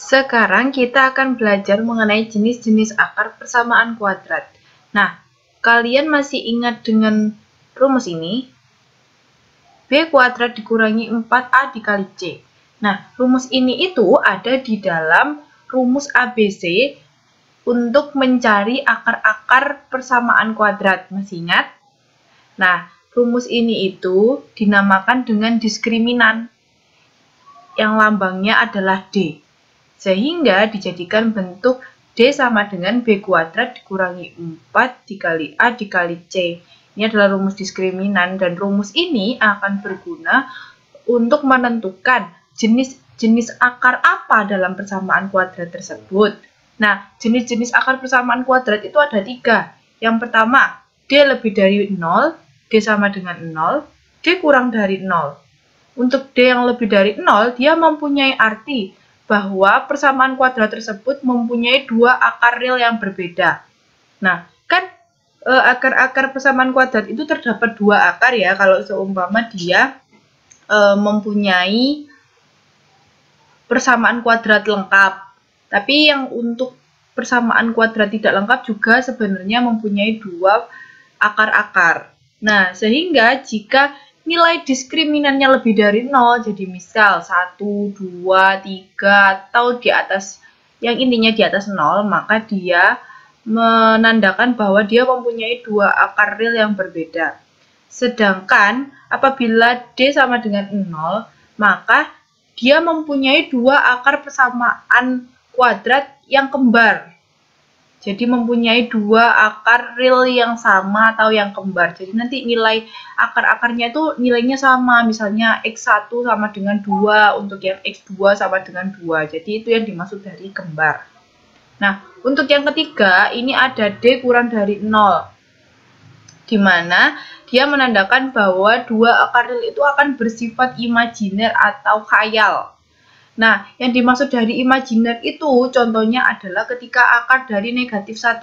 Sekarang kita akan belajar mengenai jenis-jenis akar persamaan kuadrat. Nah, kalian masih ingat dengan rumus ini? B kuadrat dikurangi 4A dikali C. Nah, rumus ini itu ada di dalam rumus ABC untuk mencari akar-akar persamaan kuadrat. Masih ingat? Nah, rumus ini itu dinamakan dengan diskriminan yang lambangnya adalah D. Sehingga dijadikan bentuk D sama dengan B kuadrat dikurangi 4 dikali A dikali C. Ini adalah rumus diskriminan dan rumus ini akan berguna untuk menentukan jenis-jenis akar apa dalam persamaan kuadrat tersebut. Nah, jenis-jenis akar persamaan kuadrat itu ada 3. Yang pertama, D lebih dari 0, D sama dengan 0, D kurang dari 0. Untuk D yang lebih dari 0, dia mempunyai arti bahwa persamaan kuadrat tersebut mempunyai 2 akar real yang berbeda. Nah, kan akar-akar persamaan kuadrat itu terdapat 2 akar ya, kalau seumpama dia mempunyai persamaan kuadrat lengkap. Tapi yang untuk persamaan kuadrat tidak lengkap juga sebenarnya mempunyai 2 akar-akar. Nah, sehingga jika nilai diskriminannya lebih dari 0, jadi misal 1, 2, 3, atau di atas, yang intinya di atas 0, maka dia menandakan bahwa dia mempunyai 2 akar real yang berbeda. Sedangkan apabila D sama dengan 0, maka dia mempunyai 2 akar persamaan kuadrat yang kembar. Jadi mempunyai 2 akar real yang sama atau yang kembar. Jadi nanti nilai akar-akarnya itu nilainya sama. Misalnya X1 sama dengan 2, untuk yang X2 sama dengan 2. Jadi itu yang dimaksud dari kembar. Nah, untuk yang ketiga, ini ada D kurang dari 0. Di mana dia menandakan bahwa 2 akar real itu akan bersifat imajiner atau khayal. Nah, yang dimaksud dari imajiner itu contohnya adalah ketika akar dari negatif 1.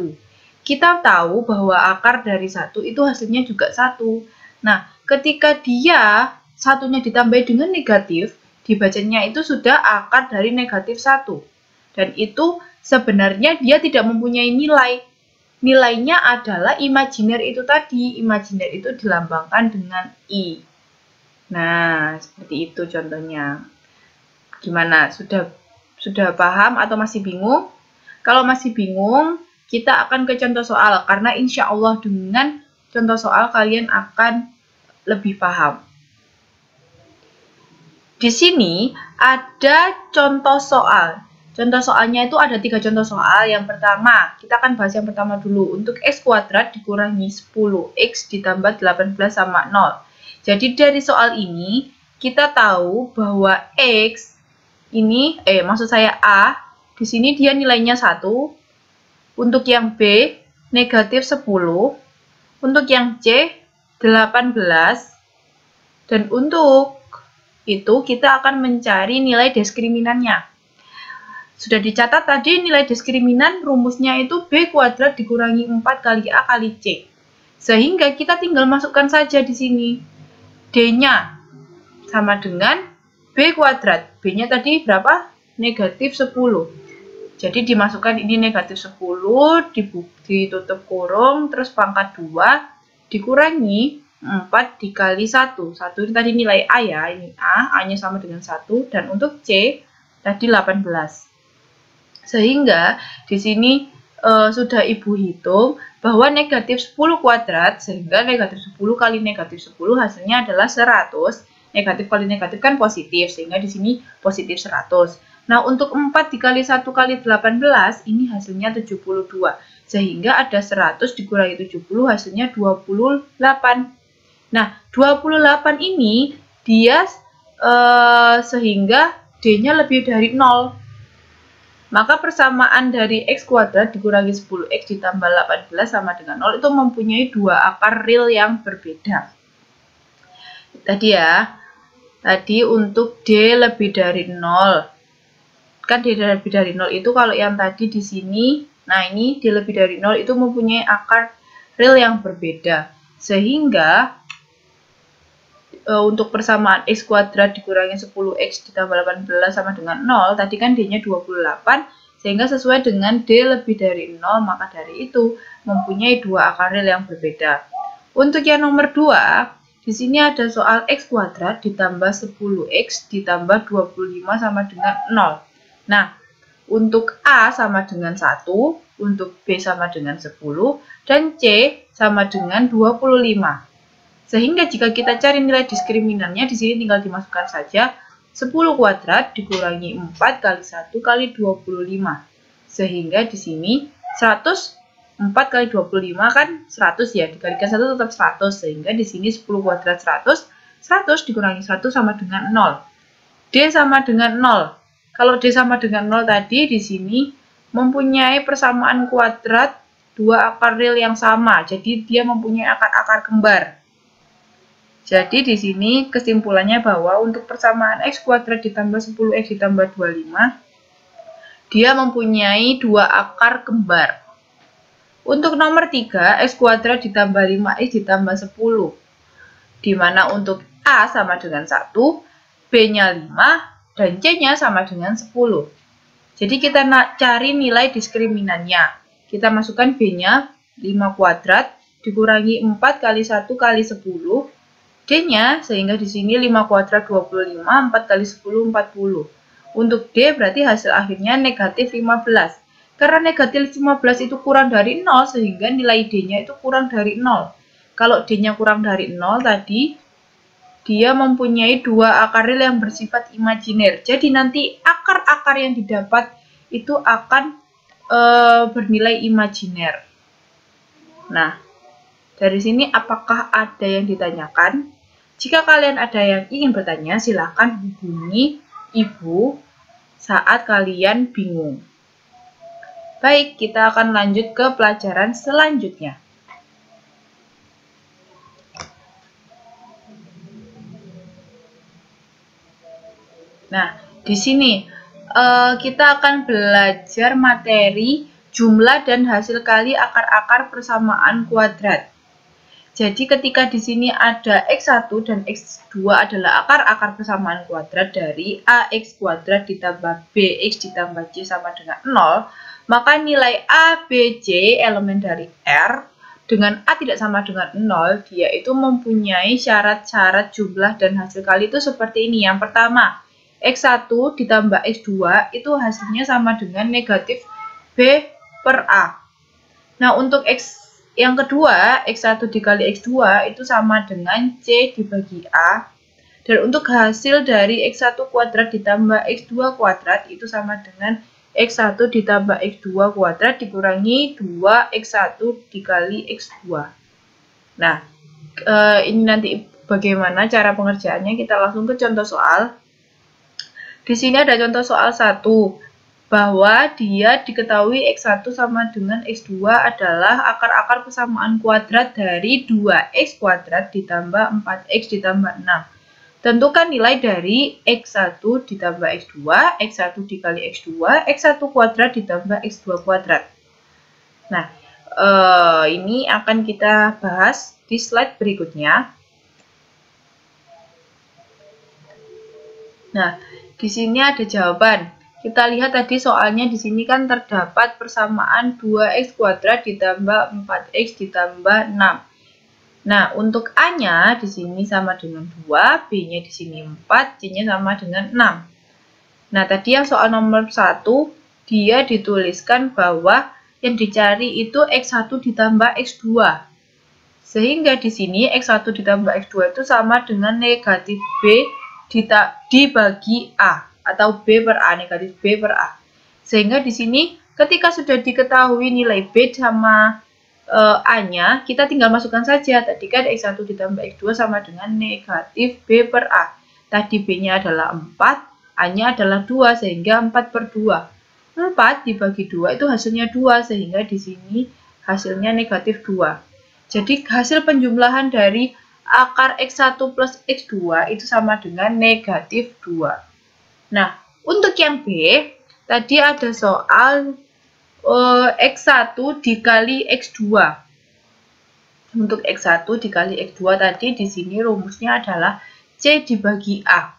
Kita tahu bahwa akar dari 1 itu hasilnya juga 1. Nah, ketika dia satunya ditambah dengan negatif, dibacanya itu sudah akar dari negatif 1. Dan itu sebenarnya dia tidak mempunyai nilai. Nilainya adalah imajiner itu tadi. Imajiner itu dilambangkan dengan I. Nah, seperti itu contohnya. Gimana? Sudah paham atau masih bingung? Kalau masih bingung, kita akan ke contoh soal. Karena insya Allah dengan contoh soal kalian akan lebih paham. Di sini ada contoh soal. Contoh soalnya itu ada 3 contoh soal. Yang pertama, kita akan bahas yang pertama dulu. Untuk X kuadrat dikurangi 10, X ditambah 18 sama 0. Jadi dari soal ini, kita tahu bahwa X ini, maksud saya A, di sini dia nilainya 1. Untuk yang B, negatif 10. Untuk yang C, 18. Dan untuk itu kita akan mencari nilai diskriminannya. Sudah dicatat tadi nilai diskriminan rumusnya itu B kuadrat dikurangi 4 kali A kali C. Sehingga kita tinggal masukkan saja di sini. D-nya sama dengan B kuadrat. B-nya tadi berapa? Negatif 10. Jadi dimasukkan ini negatif 10, ditutup kurung, terus pangkat 2, dikurangi 4 dikali 1. 1 ini tadi nilai A ya, ini A, A-nya sama dengan 1. Dan untuk C, tadi 18. Sehingga di sini sudah Ibu hitung bahwa negatif 10 kuadrat, sehingga negatif 10 kali negatif 10 hasilnya adalah 100. Negatif kali negatif kan positif, sehingga di sini positif 100. Nah, untuk 4 dikali 1 kali 18, ini hasilnya 72. Sehingga ada 100 dikurangi 70, hasilnya 28. Nah, 28 ini dia sehingga D-nya lebih dari 0. Maka persamaan dari X kuadrat dikurangi 10X ditambah 18 sama dengan 0 itu mempunyai 2 akar real yang berbeda. Tadi ya. Tadi untuk D lebih dari 0. Kan D lebih dari 0 itu kalau yang tadi di sini, nah ini D lebih dari 0 itu mempunyai akar real yang berbeda. Sehingga untuk persamaan x kuadrat dikurangi 10x ditambah 18 sama dengan 0, tadi kan D-nya 28, sehingga sesuai dengan D lebih dari 0, maka dari itu mempunyai dua akar real yang berbeda. Untuk yang nomor 2, di sini ada soal x kuadrat ditambah 10x ditambah 25 sama dengan 0. Nah, untuk A sama dengan 1, untuk B sama dengan 10, dan C sama dengan 25. Sehingga jika kita cari nilai diskriminannya, di sini tinggal dimasukkan saja 10 kuadrat dikurangi 4 kali 1 kali 25. Sehingga di sini 4 kali 25 kan 100 ya, dikalikan 1 tetap 100. Sehingga di sini 10 kuadrat 100, 100 dikurangi 1 sama dengan 0. D sama dengan 0. Kalau D sama dengan 0 tadi, di sini mempunyai persamaan kuadrat dua akar real yang sama. Jadi dia mempunyai akar-akar kembar. Jadi di sini kesimpulannya bahwa untuk persamaan x kuadrat ditambah 10x ditambah 25, dia mempunyai dua akar kembar. Untuk nomor 3, x kuadrat ditambah 5x ditambah 10. Di mana untuk A sama dengan 1, B-nya 5, dan C-nya sama dengan 10. Jadi kita cari nilai diskriminannya. Kita masukkan B-nya 5 kuadrat dikurangi 4 kali 1 kali 10. D-nya, sehingga di sini 5 kuadrat 25, 4 kali 10, 40. Untuk D berarti hasil akhirnya negatif 15. Karena negatif 15 itu kurang dari 0, sehingga nilai D-nya itu kurang dari 0. Kalau D-nya kurang dari 0 tadi, dia mempunyai dua akar real yang bersifat imajiner. Jadi nanti akar-akar yang didapat itu akan bernilai imajiner. Nah, dari sini apakah ada yang ditanyakan? Jika kalian ada yang ingin bertanya, silahkan hubungi Ibu saat kalian bingung. Baik, kita akan lanjut ke pelajaran selanjutnya. Nah, di sini kita akan belajar materi jumlah dan hasil kali akar-akar persamaan kuadrat. Jadi ketika di sini ada x1 dan x2 adalah akar-akar persamaan kuadrat dari ax kuadrat ditambah bx ditambah c sama dengan 0, maka nilai a, b, c elemen dari R dengan a tidak sama dengan 0, dia itu mempunyai syarat-syarat jumlah dan hasil kali itu seperti ini. Yang pertama, x1 ditambah x2 itu hasilnya sama dengan negatif b per a. Nah, untuk yang kedua, x1 dikali x2 itu sama dengan C dibagi A. Dan untuk hasil dari x1 kuadrat ditambah x2 kuadrat itu sama dengan x1 ditambah x2 kuadrat dikurangi 2x1 dikali x2. Nah, ini nanti bagaimana cara pengerjaannya, kita langsung ke contoh soal. Di sini ada contoh soal 1. Bahwa dia diketahui x1 sama dengan x2 adalah akar-akar persamaan kuadrat dari 2x kuadrat ditambah 4x ditambah 6. Tentukan nilai dari x1 ditambah x2, x1 dikali x2, x1 kuadrat ditambah x2 kuadrat. Nah, ini akan kita bahas di slide berikutnya. Nah, di sini ada jawaban. Kita lihat tadi soalnya di sini kan terdapat persamaan 2x kuadrat ditambah 4x ditambah 6. Nah, untuk A-nya di sini sama dengan 2, B-nya di sini 4, C-nya sama dengan 6. Nah, tadi yang soal nomor 1, dia dituliskan bahwa yang dicari itu x1 ditambah x2. Sehingga di sini x1 ditambah x2 itu sama dengan negatif B dibagi A. Atau B per A, negatif B per A. Sehingga di sini ketika sudah diketahui nilai B sama A-nya, kita tinggal masukkan saja. Tadi kan x1 ditambah x2 sama dengan negatif B per A. Tadi B-nya adalah 4, A-nya adalah 2, sehingga 4 per 2. 4 dibagi 2 itu hasilnya 2, sehingga di sini hasilnya negatif 2. Jadi hasil penjumlahan dari akar x1 plus x2 itu sama dengan negatif 2. Nah, untuk yang B, tadi ada soal x1 dikali x2. Untuk X1 dikali X2 tadi di sini rumusnya adalah C dibagi A.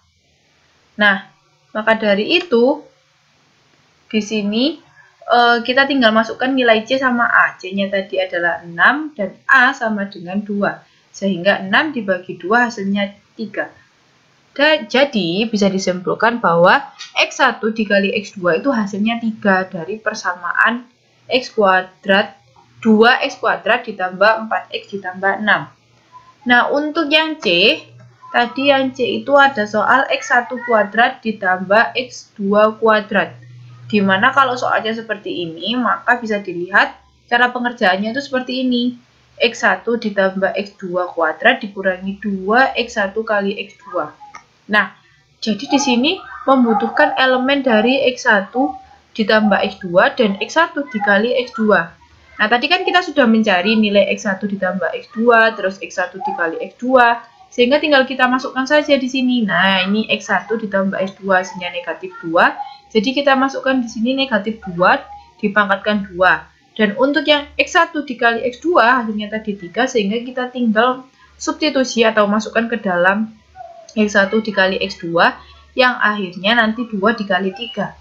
Nah, maka dari itu di sini kita tinggal masukkan nilai C sama A. C-nya tadi adalah 6 dan A sama dengan 2. Sehingga 6 dibagi 2 hasilnya 3. Jadi bisa disimpulkan bahwa X1 dikali X2 itu hasilnya 3 dari persamaan X kuadrat 2X kuadrat ditambah 4X ditambah 6. Nah, untuk yang C, tadi yang C itu ada soal X1 kuadrat ditambah X2 kuadrat. Dimana kalau soalnya seperti ini, maka bisa dilihat cara pengerjaannya itu seperti ini. X1 ditambah X2 kuadrat dikurangi 2X1 kali X2. Nah, jadi di sini membutuhkan elemen dari X1 ditambah X2 dan X1 dikali X2. Nah, tadi kan kita sudah mencari nilai X1 ditambah X2, terus X1 dikali X2, sehingga tinggal kita masukkan saja di sini. Nah, ini X1 ditambah X2 hasilnya negatif 2, jadi kita masukkan di sini negatif 2, dipangkatkan 2. Dan untuk yang X1 dikali X2 hasilnya tadi 3, sehingga kita tinggal substitusi atau masukkan ke dalam X1 dikali X2, yang akhirnya nanti 2 dikali 3.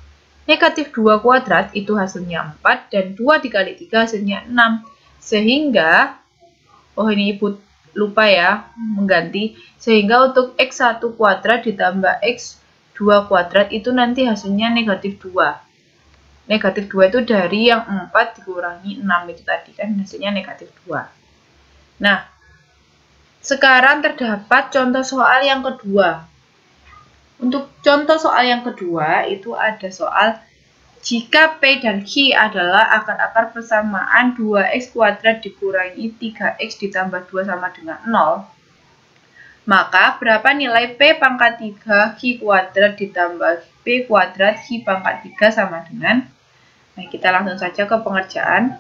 Negatif 2 kuadrat itu hasilnya 4, dan 2 dikali 3 hasilnya 6. Sehingga, ini Ibu lupa ya, mengganti. Sehingga untuk X1 kuadrat ditambah X2 kuadrat itu nanti hasilnya negatif 2. Negatif 2 itu dari yang 4 dikurangi 6 itu tadi kan hasilnya negatif 2. Nah, sekarang terdapat contoh soal yang kedua. Untuk contoh soal yang kedua, itu ada soal jika P dan Q adalah akar-akar persamaan 2X kuadrat dikurangi 3X ditambah 2 sama dengan 0, maka berapa nilai P pangkat 3 Q kuadrat ditambah P kuadrat Q pangkat 3 sama dengan? Nah, kita langsung saja ke pengerjaan.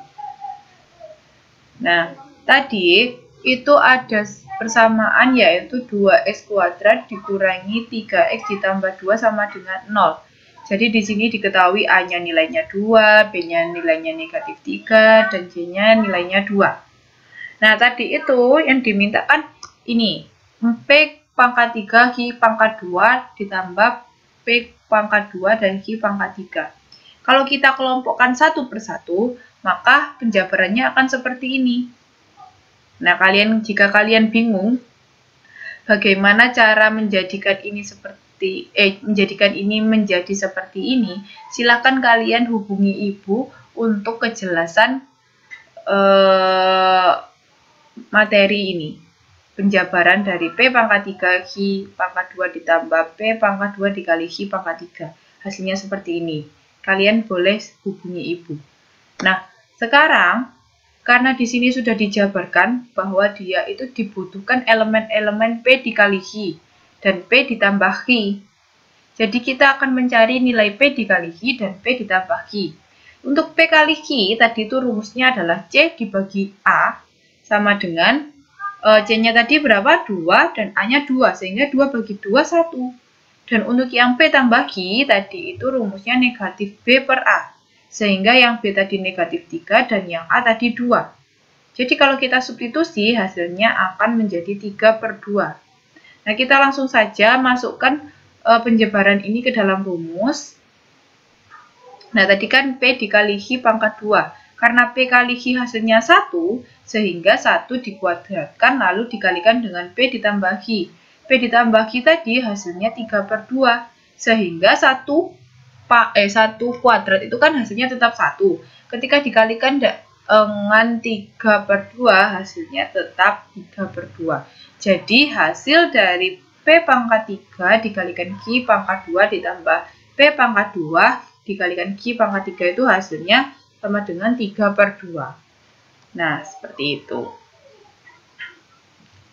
Nah, tadi itu ada persamaan yaitu 2X kuadrat dikurangi 3X ditambah 2 sama dengan 0. Jadi di sini diketahui A-nya nilainya 2, B-nya nilainya negatif 3, dan C-nya nilainya 2. Nah, tadi itu yang dimintakan ini, P pangkat 3, Q pangkat 2, ditambah P pangkat 2 dan Q pangkat 3. Kalau kita kelompokkan satu persatu, maka penjabarannya akan seperti ini. Nah, jika kalian bingung bagaimana cara menjadikan ini menjadi seperti ini, silakan kalian hubungi Ibu untuk kejelasan materi ini. Penjabaran dari P pangkat 3 Q pangkat 2 ditambah P pangkat 2 dikali Q pangkat 3. Hasilnya seperti ini. Kalian boleh hubungi Ibu. Nah, sekarang karena di sini sudah dijabarkan bahwa dia itu dibutuhkan elemen-elemen P dikali Q dan P ditambah Q. Jadi kita akan mencari nilai P dikali Q dan P ditambah Q. Untuk P kali Q tadi itu rumusnya adalah C dibagi A sama dengan C-nya tadi berapa? 2 dan A-nya 2, sehingga 2 bagi 2, 1. Dan untuk yang P tambah Q tadi itu rumusnya negatif B per A. Sehingga yang B tadi negatif 3 dan yang A tadi 2. Jadi kalau kita substitusi hasilnya akan menjadi 3 per 2. Nah, kita langsung saja masukkan penjabaran ini ke dalam rumus. Nah, tadi kan P dikali Q pangkat 2. Karena P kali Q hasilnya 1, sehingga 1 dikuadratkan lalu dikalikan dengan P ditambah Q. P ditambah Q tadi hasilnya 3 per 2. Sehingga 1 kuadrat itu kan hasilnya tetap 1. Ketika dikalikan dengan 3 per 2, hasilnya tetap 3 per 2. Jadi hasil dari P pangkat 3 dikalikan Q pangkat 2 ditambah P pangkat 2 dikalikan Q pangkat 3 itu hasilnya sama dengan 3 per 2. Nah, seperti itu.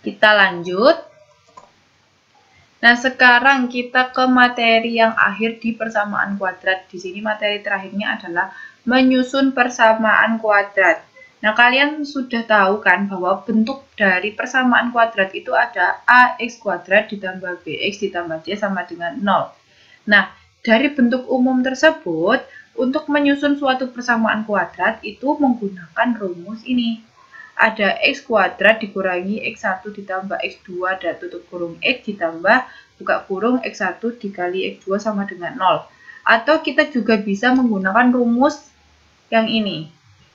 Kita lanjut. Nah, sekarang kita ke materi yang akhir di persamaan kuadrat. Di sini materi terakhirnya adalah menyusun persamaan kuadrat. Nah, kalian sudah tahu kan bahwa bentuk dari persamaan kuadrat itu ada AX kuadrat ditambah BX ditambah C sama dengan 0. Nah, dari bentuk umum tersebut, untuk menyusun suatu persamaan kuadrat itu menggunakan rumus ini. ada X kuadrat dikurangi X1 ditambah X2 dan tutup kurung X ditambah buka kurung X1 dikali X2 sama dengan 0. Atau kita juga bisa menggunakan rumus yang ini,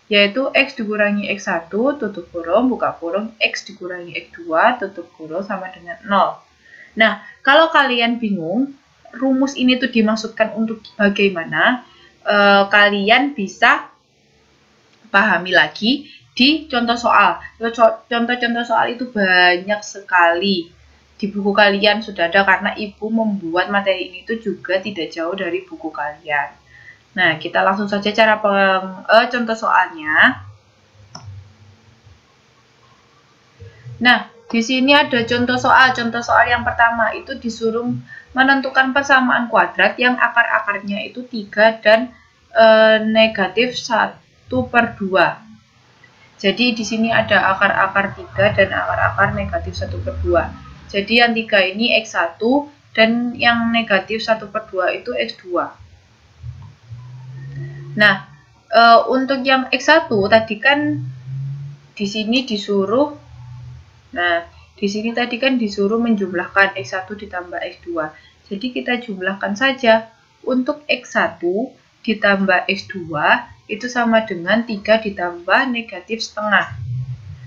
yaitu X dikurangi X1 tutup kurung buka kurung X dikurangi X2 tutup kurung sama dengan 0. Nah, kalau kalian bingung rumus ini tuh dimaksudkan untuk bagaimana, kalian bisa pahami lagi di contoh soal. Contoh-contoh soal itu banyak sekali. Di buku kalian sudah ada karena ibu membuat materi ini tuh juga tidak jauh dari buku kalian. Nah, kita langsung saja cara contoh soalnya. Nah, di sini ada contoh soal. Contoh soal yang pertama itu disuruh menentukan persamaan kuadrat yang akar-akarnya itu 3 dan negatif 1/2. Jadi di sini ada akar-akar 3 dan akar-akar negatif 1/2. Jadi yang 3 ini X1 dan yang negatif 1/2 itu X2. Nah, untuk yang X1 tadi kan di sini disuruh, menjumlahkan X1 ditambah X2. Jadi kita jumlahkan saja. Untuk X1 ditambah X2 itu sama dengan 3 ditambah negatif setengah.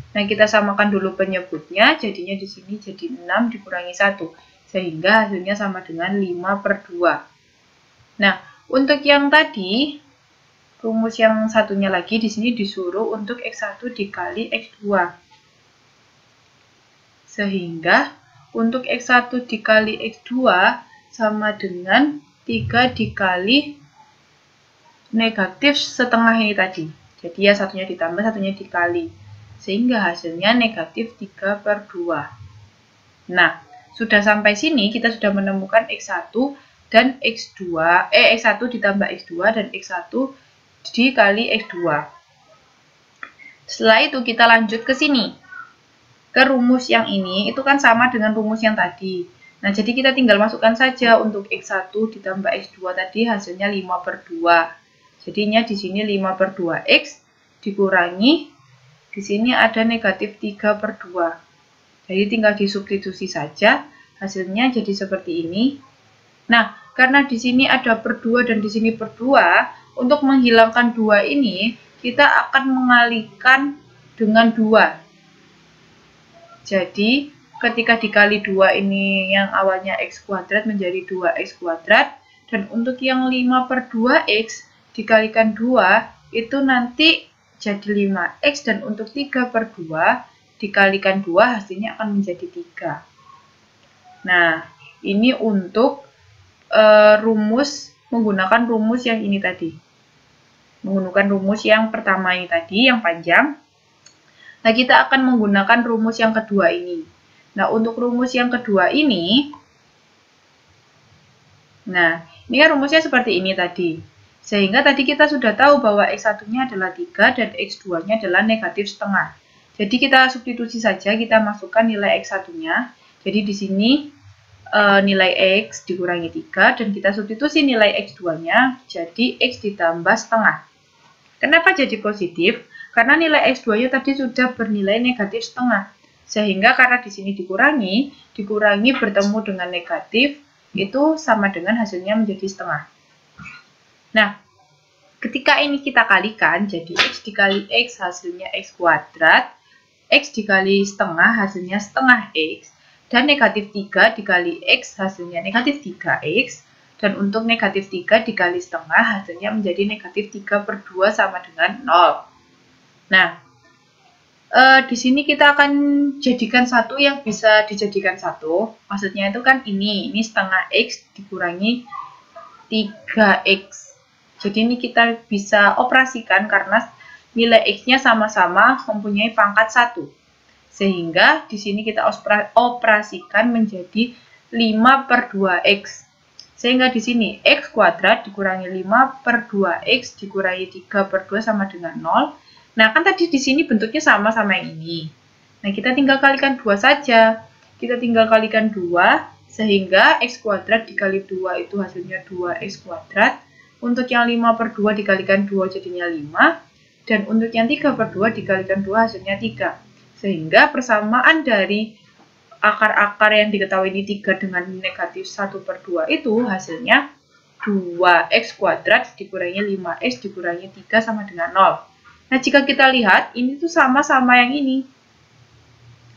Nah, kita samakan dulu penyebutnya, jadinya di sini jadi 6 dikurangi 1, sehingga hasilnya sama dengan 5/2. Nah, untuk yang tadi, rumus yang satunya lagi di sini disuruh untuk X1 dikali X2. Sehingga untuk X1 dikali X2 sama dengan 3 dikali negatif setengah ini tadi. Jadi ya satunya ditambah, satunya dikali. Sehingga hasilnya negatif 3/2. Nah, sudah sampai sini kita sudah menemukan X1 dan X2, X1 ditambah X2 dan X1 dikali X2. Setelah itu kita lanjut ke sini. Ke rumus yang ini, itu kan sama dengan rumus yang tadi. Nah, jadi kita tinggal masukkan saja untuk X1 ditambah X2 tadi hasilnya 5/2. Jadinya di sini 5/2X dikurangi, di sini ada negatif 3/2. Jadi tinggal disubstitusi saja, hasilnya jadi seperti ini. Nah, karena di sini ada per 2 dan di sini per 2, untuk menghilangkan 2 ini, kita akan mengalihkan dengan 2. Jadi, ketika dikali 2 ini yang awalnya X kuadrat menjadi 2X kuadrat. Dan untuk yang 5/2X dikalikan 2 itu nanti jadi 5X. Dan untuk 3/2 dikalikan 2 hasilnya akan menjadi 3. Nah, ini untuk rumus menggunakan rumus yang ini tadi. Menggunakan rumus yang pertama ini tadi, yang panjang. Nah, kita akan menggunakan rumus yang kedua ini. Nah, untuk rumus yang kedua ini, nah, ini kan rumusnya seperti ini tadi. Sehingga tadi kita sudah tahu bahwa X1-nya adalah 3 dan X2-nya adalah negatif setengah. Jadi kita substitusi saja, kita masukkan nilai X1-nya. Jadi di sini nilai X dikurangi 3 dan kita substitusi nilai X2-nya jadi X ditambah setengah. Kenapa jadi positif? Karena nilai X2-nya tadi sudah bernilai negatif setengah. Sehingga karena di sini dikurangi bertemu dengan negatif, itu sama dengan hasilnya menjadi setengah. Nah, ketika ini kita kalikan, jadi X dikali X hasilnya X kuadrat, X dikali setengah hasilnya setengah X, dan negatif 3 dikali X hasilnya negatif 3X, dan untuk negatif 3 dikali setengah hasilnya menjadi negatif 3/2 sama dengan 0. Nah, di sini kita akan jadikan satu yang bisa dijadikan satu. Maksudnya itu kan ini setengah X dikurangi 3X. Jadi ini kita bisa operasikan karena nilai X-nya sama-sama mempunyai pangkat 1. Sehingga di sini kita operasikan menjadi 5/2X. Sehingga di sini X kuadrat dikurangi 5/2X dikurangi 3/2 sama dengan 0. Nah, kan tadi di sini bentuknya sama-sama yang ini. Nah, kita tinggal kalikan 2 saja. Kita tinggal kalikan 2, sehingga X kuadrat dikali 2 itu hasilnya 2X kuadrat. Untuk yang 5/2 dikalikan 2 jadinya 5. dan untuk yang 3/2 dikalikan 2 hasilnya 3. Sehingga persamaan dari akar-akar yang diketahui ini 3 dengan negatif 1/2 itu hasilnya 2x kuadrat dikurangi 5x dikurangi 3 sama dengan 0. Nah, jika kita lihat, ini tuh sama-sama yang ini.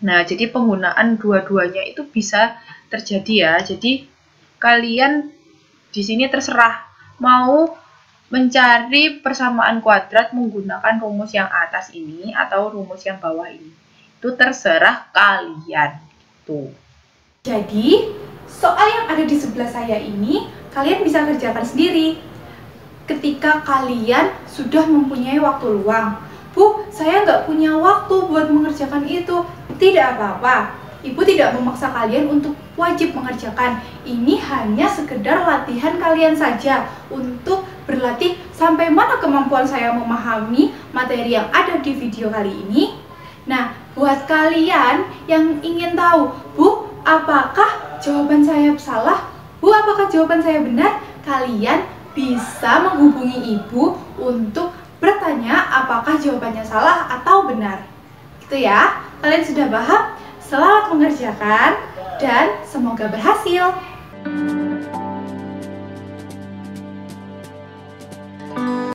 Nah, jadi penggunaan dua-duanya itu bisa terjadi ya. Jadi, kalian di sini terserah mau mencari persamaan kuadrat menggunakan rumus yang atas ini atau rumus yang bawah ini. Itu terserah kalian. Tuh. Jadi, soal yang ada di sebelah saya ini, kalian bisa kerjakan sendiri. Ketika kalian sudah mempunyai waktu luang. Bu, saya nggak punya waktu buat mengerjakan itu. Tidak apa-apa. Ibu tidak memaksa kalian untuk wajib mengerjakan. Ini hanya sekedar latihan kalian saja untuk berlatih sampai mana kemampuan saya memahami materi yang ada di video kali ini. Nah, buat kalian yang ingin tahu, Bu, apakah jawaban saya salah? Bu, apakah jawaban saya benar? Kalian bisa menghubungi ibu untuk bertanya apakah jawabannya salah atau benar. Gitu ya. Kalian sudah paham? Selamat mengerjakan dan semoga berhasil.